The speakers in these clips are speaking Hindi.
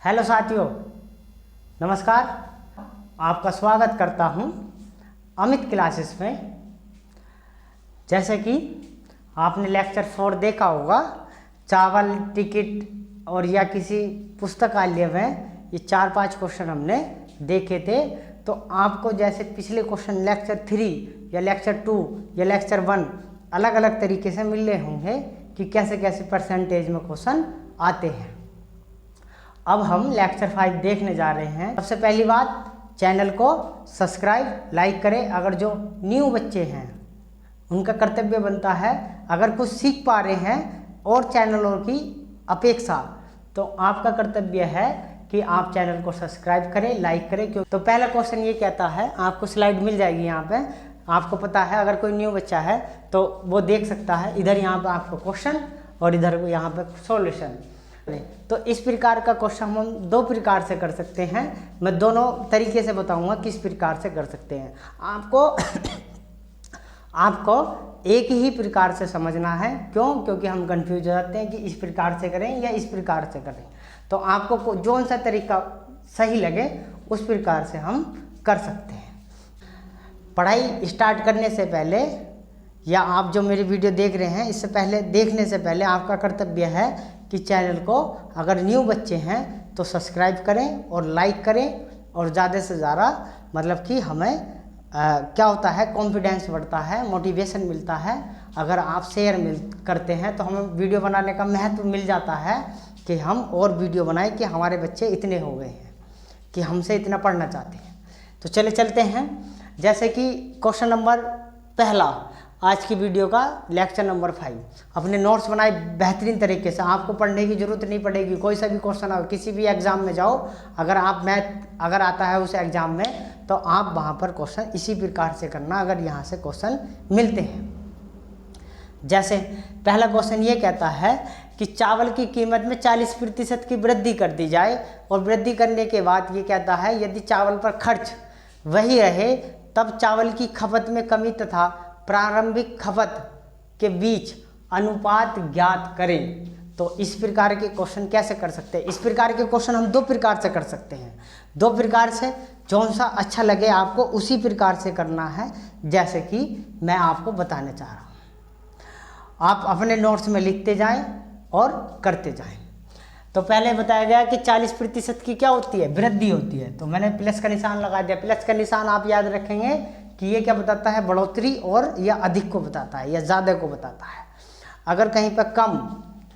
हेलो साथियों, नमस्कार। आपका स्वागत करता हूं अमित क्लासेस में। जैसे कि आपने लेक्चर 4 देखा होगा, चावल टिकट और या किसी पुस्तकालय में ये 4-5 क्वेश्चन हमने देखे थे। तो आपको जैसे पिछले क्वेश्चन लेक्चर 3 या लेक्चर 2 या लेक्चर 1 अलग अलग तरीके से मिल रहे होंगे कि कैसे कैसे परसेंटेज में क्वेश्चन आते हैं। अब हम लेक्चर 5 देखने जा रहे हैं। सबसे पहली बात, चैनल को सब्सक्राइब लाइक करें। अगर जो न्यू बच्चे हैं उनका कर्तव्य बनता है, अगर कुछ सीख पा रहे हैं और चैनलों की अपेक्षा, तो आपका कर्तव्य है कि आप चैनल को सब्सक्राइब करें, लाइक करें। क्यों? तो पहला क्वेश्चन ये कहता है, आपको स्लाइड मिल जाएगी यहाँ पे, आपको पता है। अगर कोई न्यू बच्चा है तो वो देख सकता है। इधर यहाँ पे आपको क्वेश्चन और इधर यहाँ पे सॉल्यूशन। तो इस प्रकार का क्वेश्चन हम 2 प्रकार से कर सकते हैं। मैं दोनों तरीके से बताऊंगा किस प्रकार से कर सकते हैं। आपको एक ही प्रकार से समझना है। क्यों? क्योंकि हम कंफ्यूज हो जाते हैं कि इस प्रकार से करें या इस प्रकार से करें। तो आपको जो सा तरीका सही लगे उस प्रकार से हम कर सकते हैं। पढ़ाई स्टार्ट करने से पहले या आप जो मेरी वीडियो देख रहे हैं इससे पहले, देखने से पहले आपका कर्तव्य है कि चैनल को, अगर न्यू बच्चे हैं तो सब्सक्राइब करें और लाइक करें। और ज़्यादा से ज़्यादा मतलब कि हमें क्या होता है, कॉन्फिडेंस बढ़ता है, मोटिवेशन मिलता है। अगर आप शेयर करते हैं तो हमें वीडियो बनाने का महत्व मिल जाता है कि हम और वीडियो बनाएं कि हमारे बच्चे इतने हो गए हैं कि हमसे इतना पढ़ना चाहते हैं। तो चलते हैं। जैसे कि क्वेश्चन नंबर पहला आज की वीडियो का लेक्चर नंबर 5। अपने नोट्स बनाए बेहतरीन तरीके से, आपको पढ़ने की ज़रूरत नहीं पड़ेगी। कोई सा भी क्वेश्चन आओ, किसी भी एग्ज़ाम में जाओ, अगर आप मैथ अगर आता है उस एग्ज़ाम में, तो आप वहाँ पर क्वेश्चन इसी प्रकार से करना अगर यहाँ से क्वेश्चन मिलते हैं। जैसे पहला क्वेश्चन ये कहता है कि चावल की कीमत में 40% की वृद्धि कर दी जाए, और वृद्धि करने के बाद ये कहता है यदि चावल पर खर्च वही रहे तब चावल की खपत में कमी तथा प्रारंभिक खपत के बीच अनुपात ज्ञात करें। तो इस प्रकार के क्वेश्चन कैसे कर सकते हैं? इस प्रकार के क्वेश्चन हम 2 प्रकार से कर सकते हैं। 2 प्रकार से जौन सा अच्छा लगे आपको उसी प्रकार से करना है, जैसे कि मैं आपको बताने चाह रहा हूँ। आप अपने नोट्स में लिखते जाएं और करते जाएं। तो पहले बताया गया कि 40% की क्या होती है, वृद्धि होती है। तो मैंने प्लस का निशान लगा दिया। प्लस का निशान आप याद रखेंगे कि ये क्या बताता है, बढ़ोतरी और या अधिक को बताता है या ज़्यादा को बताता है। अगर कहीं पर कम,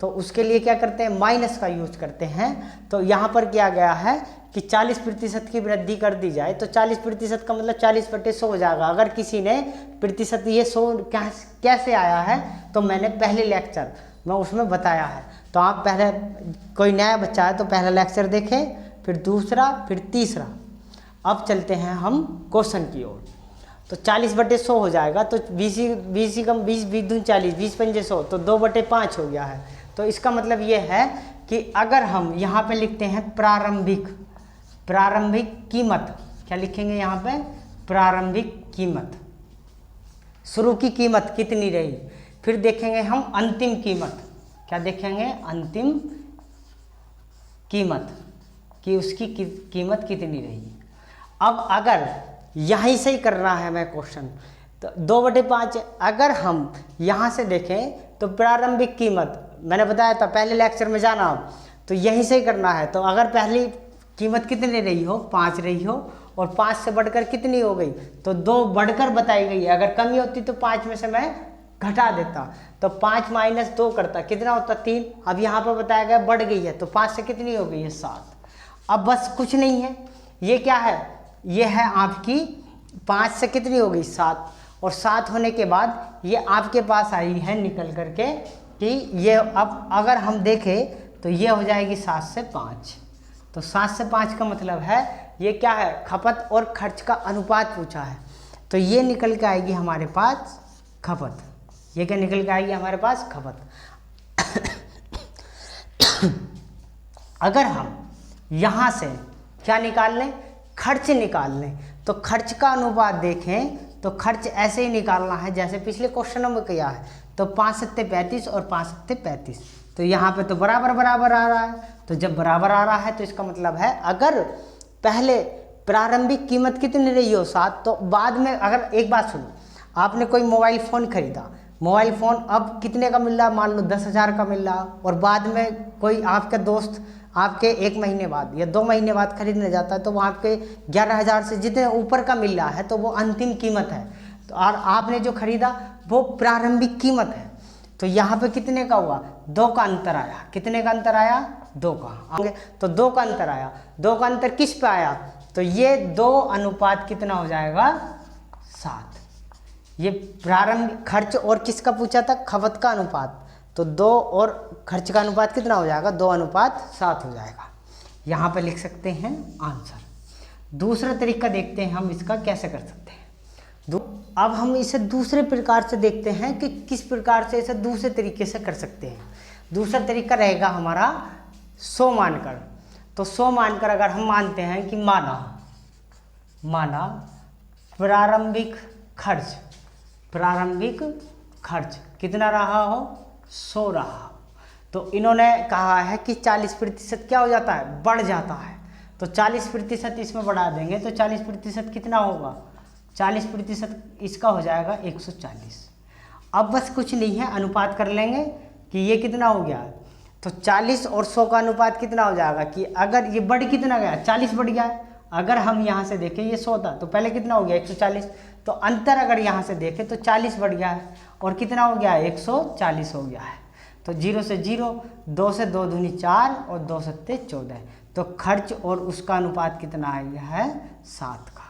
तो उसके लिए क्या करते हैं, माइनस का यूज करते हैं। तो यहाँ पर किया गया है कि 40% की वृद्धि कर दी जाए, तो 40% का मतलब 40/100 हो जाएगा। अगर किसी ने प्रतिशत ये 100 कैसे आया है, तो मैंने पहले लेक्चर में उसमें बताया है। तो आप पहले, कोई नया बच्चा है तो पहला लेक्चर देखें, फिर दूसरा, फिर तीसरा। अब चलते हैं हम क्वेश्चन की ओर। तो 40/100 हो जाएगा। तो 20 कम 20 20 दूनी 40, 20×5 100, तो 2/5 हो गया है। तो इसका मतलब ये है कि अगर हम यहाँ पे लिखते हैं प्रारंभिक कीमत, क्या लिखेंगे यहाँ पे, प्रारंभिक कीमत, शुरू की कीमत कितनी रही। फिर देखेंगे हम अंतिम कीमत, क्या देखेंगे, अंतिम कीमत कि उसकी कीमत कितनी रही। अब अगर यहीं से ही करना है मैं क्वेश्चन, तो 2/5 अगर हम यहाँ से देखें तो प्रारंभिक कीमत, मैंने बताया था पहले लेक्चर में जाना आप, तो यहीं से ही करना है। तो अगर पहली कीमत कितनी रही हो, 5 रही हो, और 5 से बढ़कर कितनी हो गई, तो 2 बढ़कर बताई गई है। अगर कमी होती तो 5 में से मैं घटा देता, तो 5 - 2 करता, कितना होता, 3। अब यहाँ पर बताया गया बढ़ गई है, तो 5 से कितनी हो गई है, 7। अब बस कुछ नहीं है, ये क्या है, ये है आपकी 5 से कितनी हो गई, 7। और 7 होने के बाद ये आपके पास आई है निकल करके कि ये, अब अगर हम देखें तो ये हो जाएगी 7 से 5। तो 7 से 5 का मतलब है ये क्या है, खपत और खर्च का अनुपात पूछा है। तो ये निकल के आएगी हमारे पास खपत। ये क्या निकल के आएगी हमारे पास, खपत। अगर हम यहाँ से क्या निकाल लें, खर्च निकाल लें, तो खर्च का अनुपात देखें तो खर्च ऐसे ही निकालना है जैसे पिछले क्वेश्चन में किया है। तो 5×7 = 35 और 5×7 = 35। तो यहाँ पे तो बराबर बराबर आ रहा है। तो जब बराबर आ रहा है तो इसका मतलब है अगर पहले प्रारंभिक कीमत कितनी रही हो 7, तो बाद में अगर एक बात सुनो, आपने कोई मोबाइल फ़ोन खरीदा, मोबाइल फ़ोन अब कितने का मिल रहा, मान लो 10,000 का मिल रहा, और बाद में कोई आपका दोस्त आपके 1 महीने बाद या 2 महीने बाद खरीदने जाता है तो वो आपके 11,000 से जितने ऊपर का मिल रहा है तो वो अंतिम कीमत है। तो और आपने जो खरीदा वो प्रारंभिक कीमत है। तो यहाँ पे कितने का हुआ, 2 का अंतर आया। कितने का अंतर आया, 2 का। आगे तो 2 का अंतर आया। 2 का अंतर किस पे आया, तो ये 2 अनुपात कितना हो जाएगा, 7। ये प्रारंभिक खर्च और किसका पूछा था, खपत का अनुपात। तो 2 और खर्च का अनुपात कितना हो जाएगा, 2:7 हो जाएगा। यहाँ पे लिख सकते हैं आंसर। दूसरा तरीका देखते हैं हम इसका कैसे कर सकते हैं। अब हम इसे दूसरे प्रकार से देखते हैं कि किस प्रकार से इसे दूसरे तरीके से कर सकते हैं। दूसरा तरीका रहेगा हमारा 100 मानकर। तो 100 मानकर अगर हम मानते हैं कि माना प्रारंभिक खर्च कितना रहा हो, 100 रहा हो, तो इन्होंने कहा है कि 40% क्या हो जाता है, बढ़ जाता है। तो 40% इसमें बढ़ा देंगे तो 40% कितना होगा, 40% इसका हो जाएगा 140। अब बस कुछ नहीं है, अनुपात कर लेंगे कि ये कितना हो गया। तो 40 और 100 का अनुपात कितना हो जाएगा कि अगर ये बढ़ कितना गया, 40 बढ़ गया है। अगर हम यहाँ से देखें ये 100 था तो पहले कितना हो गया, 140। तो अंतर अगर यहाँ से देखें तो 40 बढ़ गया है और कितना हो गया है, 140 हो गया है। तो 0 से 0, 2 से 2 दूनी 4 और 2 सत्ते 14। तो खर्च और उसका अनुपात कितना आ गया है, 7 का।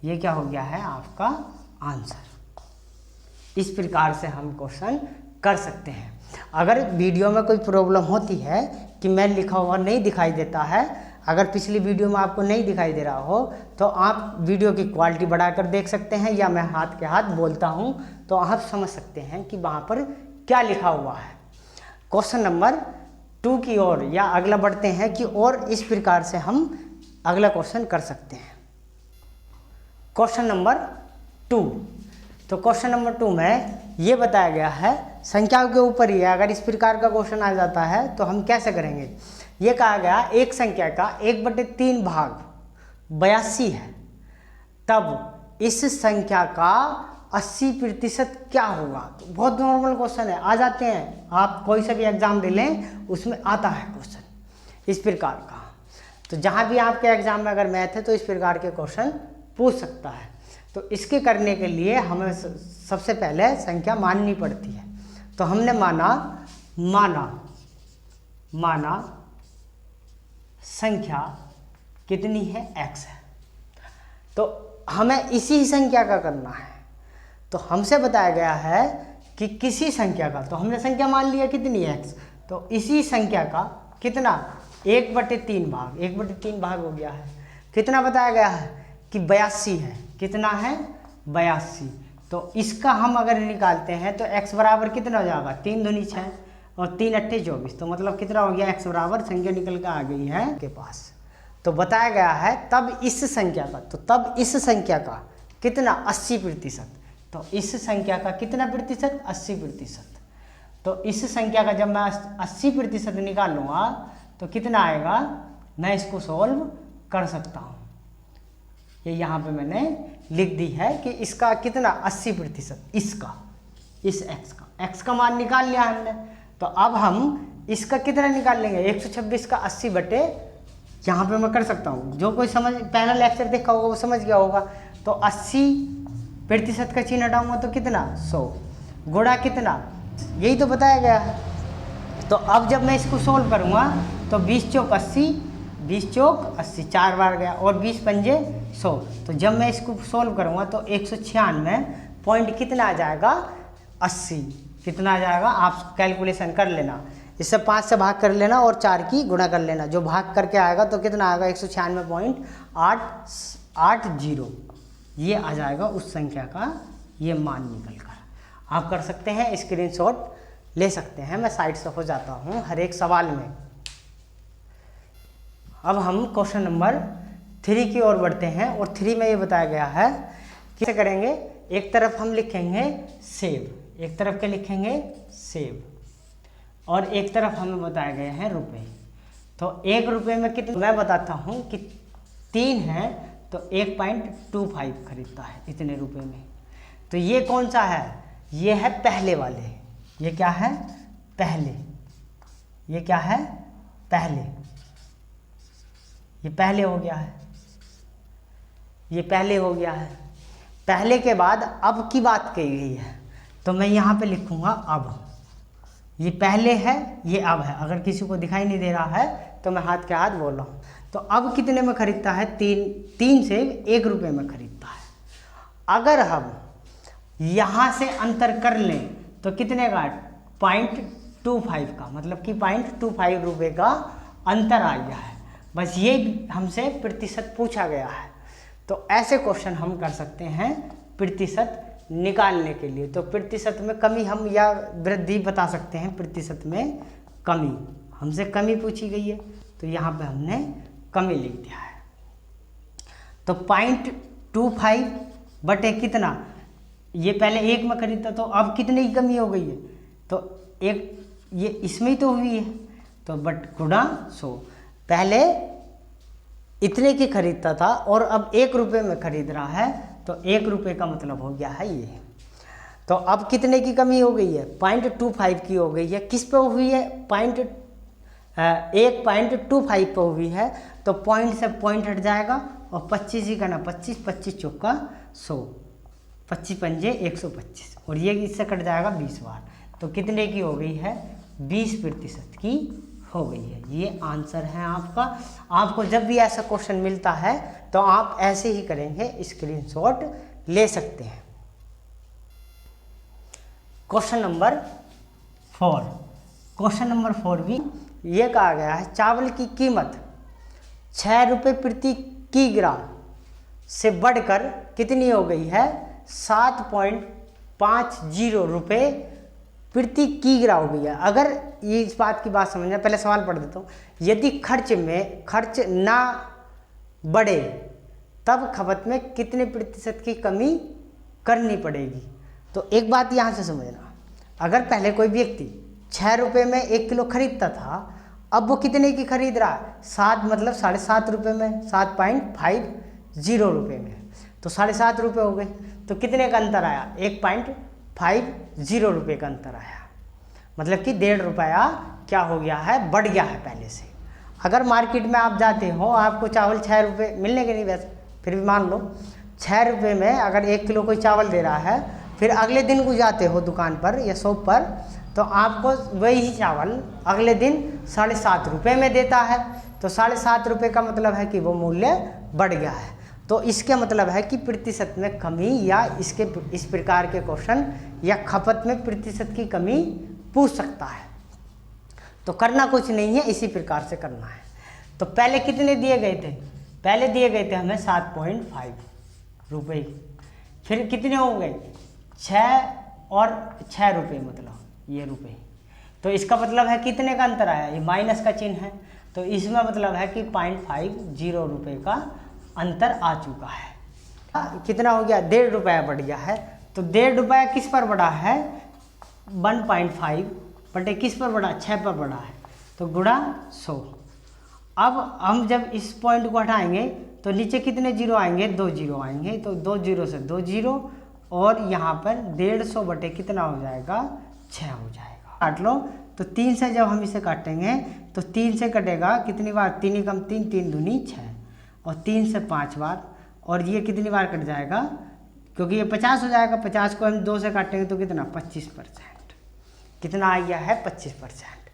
ये क्या हो गया है आपका आंसर। इस प्रकार से हम क्वेश्चन कर सकते हैं। अगर वीडियो में कोई प्रॉब्लम होती है कि मैं लिखा हुआ नहीं दिखाई देता है, अगर पिछली वीडियो में आपको नहीं दिखाई दे रहा हो तो आप वीडियो की क्वालिटी बढ़ाकर देख सकते हैं, या मैं हाथ के हाथ बोलता हूं तो आप समझ सकते हैं कि वहां पर क्या लिखा हुआ है। क्वेश्चन नंबर 2 की ओर या अगला बढ़ते हैं कि और इस प्रकार से हम अगला क्वेश्चन कर सकते हैं। Question number 2। तो क्वेश्चन नंबर 2 में ये बताया गया है, संख्याओं के ऊपर ही है। अगर इस प्रकार का क्वेश्चन आ जाता है तो हम कैसे करेंगे। ये कहा गया एक संख्या का 1/3 भाग 82 है, तब इस संख्या का 80% क्या होगा। तो बहुत नॉर्मल क्वेश्चन है, आ जाते हैं, आप कोई सा भी एग्जाम दे लें उसमें आता है क्वेश्चन इस प्रकार का। तो जहाँ भी आपके एग्जाम में अगर मैथ है तो इस प्रकार के क्वेश्चन पूछ सकता है। तो इसके करने के लिए हमें सबसे पहले संख्या माननी पड़ती है। तो हमने माना संख्या कितनी है, x है। तो हमें इसी संख्या का करना है। तो हमसे बताया गया है कि किसी संख्या का, तो हमने संख्या मान लिया कितनी है, x। तो इसी संख्या का कितना, 1/3 भाग, 1/3 भाग हो गया है। कितना बताया गया है कि 82 है। कितना है, 82। तो इसका हम अगर निकालते हैं तो x बराबर कितना हो जाएगा, 3 दूनी 6 और 3 अट्ठे 24। तो मतलब कितना हो गया, x बराबर संख्या निकल कर आ गई है के पास। तो बताया गया है तब इस संख्या का, तो तब इस संख्या का कितना, 80%। तो इस संख्या का कितना प्रतिशत, 80%। तो इस संख्या का जब मैं 80% निकालूंगा तो कितना आएगा, मैं इसको सॉल्व कर सकता हूँ। ये यहाँ पे मैंने लिख दी है कि इसका कितना, 80%, इसका, इस x का मान निकाल लिया हमने। तो अब हम इसका कितना निकाल लेंगे, 126 का 80 बटे, यहाँ पे मैं कर सकता हूँ। जो कोई समझ पहला लेक्चर देखा होगा वो समझ गया होगा। तो 80% का चिन्ह हटाऊंगा तो कितना, 100 गुणा कितना, यही तो बताया गया है। तो अब जब मैं इसको सोल्व करूँगा तो 20 चौक 80, 20 चौक 80, 4 बार गया, और 20 पंजे 100। तो जब मैं इसको सोल्व करूँगा तो 196 पॉइंट कितना आ जाएगा, 80। कितना आ जाएगा, आप कैलकुलेशन कर लेना। इससे 5 से भाग कर लेना और 4 की गुणा कर लेना। जो भाग करके आएगा तो कितना आएगा, 196.880। ये आ जाएगा उस संख्या का ये मान निकल कर। आप कर सकते हैं, स्क्रीनशॉट ले सकते हैं। मैं साइड से हो जाता हूँ हर एक सवाल में। अब हम क्वेश्चन नंबर 3 की ओर बढ़ते हैं, और 3 में ये बताया गया है कैसे करेंगे। एक तरफ हम लिखेंगे सेब, एक तरफ के लिखेंगे सेब, और एक तरफ हमें बताए गए हैं रुपए। तो 1 रुपये में कितने, मैं बताता हूँ कि 3 है तो 1.25 खरीदता है इतने रुपए में। तो ये कौन सा है, ये है पहले वाले, ये क्या है पहले, ये क्या है पहले, ये पहले हो गया है, ये पहले हो गया है। पहले के बाद अब की बात कही गई है, तो मैं यहाँ पे लिखूँगा अब। ये पहले है, ये अब है। अगर किसी को दिखाई नहीं दे रहा है तो मैं हाथ के हाथ बोल रहा हूँ। तो अब कितने में खरीदता है, 3 से 1 रुपये में खरीदता है। अगर हम यहाँ से अंतर कर लें तो कितने का, 0.25 का, मतलब कि 0.25 रुपये का अंतर आ गया है। बस ये हमसे प्रतिशत पूछा गया है। तो ऐसे क्वेश्चन हम कर सकते हैं प्रतिशत निकालने के लिए। तो प्रतिशत में कमी हम या वृद्धि बता सकते हैं। प्रतिशत में कमी, हमसे कमी पूछी गई है तो यहाँ पे हमने कमी लिख दिया है। तो 0.25 बटे कितना, ये पहले 1 में खरीदता तो अब कितने की कमी हो गई है, तो 1, ये इसमें ही तो हुई है, तो बट गुणा 100। पहले इतने की खरीदता था और अब 1 रुपये में खरीद रहा है, तो 1 रुपये का मतलब हो गया है ये। तो अब कितने की कमी हो गई है, 0.25 की हो गई है। किस पे हुई है, 1.25 पे हुई है। तो पॉइंट से पॉइंट हट जाएगा और 25 ही करना, 25 25 चौका 100, 25 पंजे 125, और ये इससे कट जाएगा 20 बार। तो कितने की हो गई है, 20% की हो गई है। ये आंसर है आपका। आपको जब भी ऐसा क्वेश्चन मिलता है तो आप ऐसे ही करेंगे, स्क्रीनशॉट ले सकते हैं। क्वेश्चन नंबर 4, क्वेश्चन नंबर 4 भी ये कहा गया है, चावल की कीमत 6 रुपये प्रति किलोग्राम से बढ़कर कितनी हो गई है, 7.50 रुपये प्रति किलोग्राम हो गई है। अगर ये इस बात की बात समझना, पहले सवाल पढ़ देता हूँ। यदि खर्च ना बढ़े तब खपत में कितने प्रतिशत की कमी करनी पड़ेगी। तो एक बात यहाँ से समझना, अगर पहले कोई व्यक्ति 6 रुपये में 1 किलो खरीदता था, अब वो कितने की खरीद रहा है, 7 मतलब 7.5 रुपये में, 7.50 रुपये में, तो 7.5 रुपये हो गए। तो कितने का अंतर आया, 1.50 रुपये का अंतर आया, मतलब कि 1.5 रुपया क्या हो गया है, बढ़ गया है पहले से। अगर मार्केट में आप जाते हो, आपको चावल 6 रुपये मिलने के नहीं, वैसे फिर भी मान लो 6 रुपये में अगर 1 किलो कोई चावल दे रहा है, फिर अगले दिन को जाते हो दुकान पर या शॉप पर, तो आपको वही चावल अगले दिन 7.5 रुपये में देता है। तो 7.5 रुपये का मतलब है कि वो मूल्य बढ़ गया है। तो इसके मतलब है कि प्रतिशत में कमी, या इस प्रकार के क्वेश्चन या खपत में प्रतिशत की कमी पूछ सकता है। तो करना कुछ नहीं है, इसी प्रकार से करना है। तो पहले कितने दिए गए थे, पहले दिए गए थे हमें 7.5 रुपये, फिर कितने हो गए 6 और 6 रुपये, मतलब ये रुपये। तो इसका मतलब है कितने का अंतर आया, ये माइनस का चिन्ह है, तो इसमें मतलब है कि 0.50 रुपये का अंतर आ चुका है। कितना हो गया, 1.5 रुपया बढ़ गया है। तो 1.5 रुपया किस पर बढ़ा है, 1.5 बटे किस पर बढ़ा, 6 पर बढ़ा है, तो गुणा 100। अब हम जब इस पॉइंट को हटाएंगे तो नीचे कितने जीरो आएंगे, 2 जीरो आएंगे। तो 2 जीरो से 2 जीरो, और यहाँ पर 150 बटे कितना हो जाएगा, 6 हो जाएगा। काट लो, तो 3 से जब हम इसे काटेंगे तो 3 से कटेगा कितनी बार, 3 ही कम 3, 3 दूनी 6, और 3 से 5 बार, और ये कितनी बार कट जाएगा, क्योंकि ये 50 हो जाएगा। 50 को हम 2 से काटेंगे तो कितना, 25%। कितना आ गया है, 25%।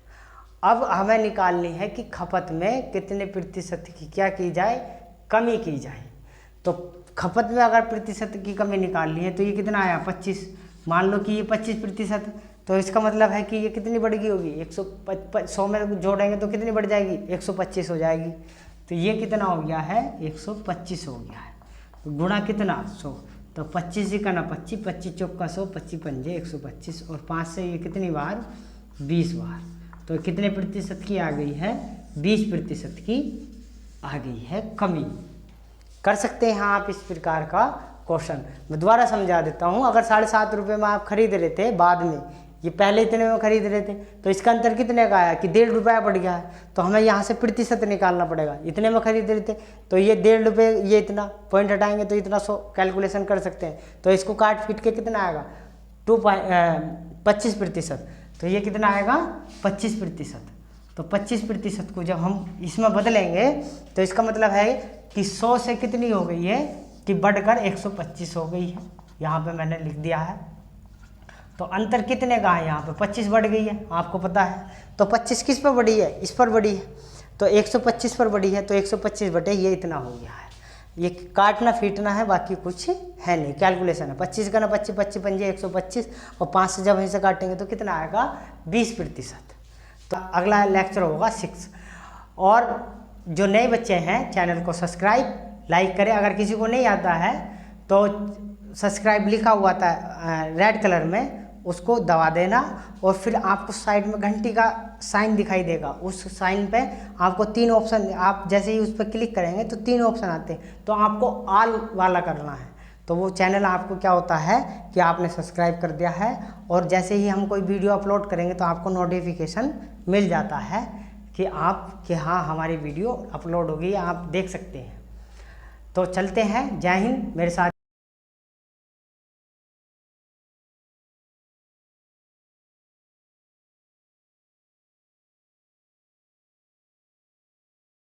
अब हमें निकालनी है कि खपत में कितने प्रतिशत की क्या की जाए, कमी की जाए। तो खपत में अगर प्रतिशत की कमी निकालनी है तो ये कितना आया, 25। मान लो कि ये 25%, तो इसका मतलब है कि ये कितनी बढ़ गई होगी, 100 में जोड़ेंगे तो कितनी बढ़ जाएगी, 125 हो जाएगी। तो ये कितना हो गया है, 125 हो गया है। तो गुणा कितना, 100, तो 25 ही करना, 25 25 चौका 100, 25 पंजे 125, और 5 से ये कितनी बार, 20 बार। तो कितने प्रतिशत की आ गई है, 20% की आ गई है कमी। कर सकते हैं आप इस प्रकार का क्वेश्चन। मैं दोबारा समझा देता हूँ। अगर 7.5 रुपये में आप खरीद रहे थे बाद में ये पहले इतने में खरीद रहे थे, तो इसका अंतर कितने का आया कि 1.5 रुपया बढ़ गया है। तो हमें यहाँ से प्रतिशत निकालना पड़ेगा, इतने में खरीद रहे थे तो ये 1.5 रुपये, ये इतना पॉइंट हटाएंगे तो इतना 100 कैलकुलेशन कर सकते हैं। तो इसको काट पीट के कितना आएगा 25%। तो ये कितना आएगा 25%। तो 25% को जब हम इसमें बदलेंगे तो इसका मतलब है कि 100 से कितनी हो गई है कि बढ़कर 125 हो गई है। यहाँ पे मैंने लिख दिया है। तो अंतर कितने का है, यहाँ पे 25 बढ़ गई है, आपको पता है। तो 25 किस पर बढ़ी है, इस पर बढ़ी है, तो 125 पर बढ़ी है, तो 125 बटे ये इतना हो गया है। ये काटना फीटना है, बाकी कुछ है नहीं, कैलकुलेशन है। 25 का ना 25 25 पंजे 125, और 5 से जब यहीं से काटेंगे तो कितना आएगा 20%। तो अगला लेक्चर होगा 6। और जो नए बच्चे हैं चैनल को सब्सक्राइब लाइक करें। अगर किसी को नहीं आता है तो सब्सक्राइब लिखा हुआ था रेड कलर में, उसको दबा देना, और फिर आपको साइड में घंटी का साइन दिखाई देगा। उस साइन पे आपको 3 ऑप्शन, आप जैसे ही उस पर क्लिक करेंगे तो 3 ऑप्शन आते हैं, तो आपको ऑल वाला करना है। तो वो चैनल आपको क्या होता है कि आपने सब्सक्राइब कर दिया है, और जैसे ही हम कोई वीडियो अपलोड करेंगे तो आपको नोटिफिकेशन मिल जाता है कि हाँ हमारी वीडियो अपलोड हो गई, आप देख सकते हैं। तो चलते हैं, जय हिंद। मेरे साथ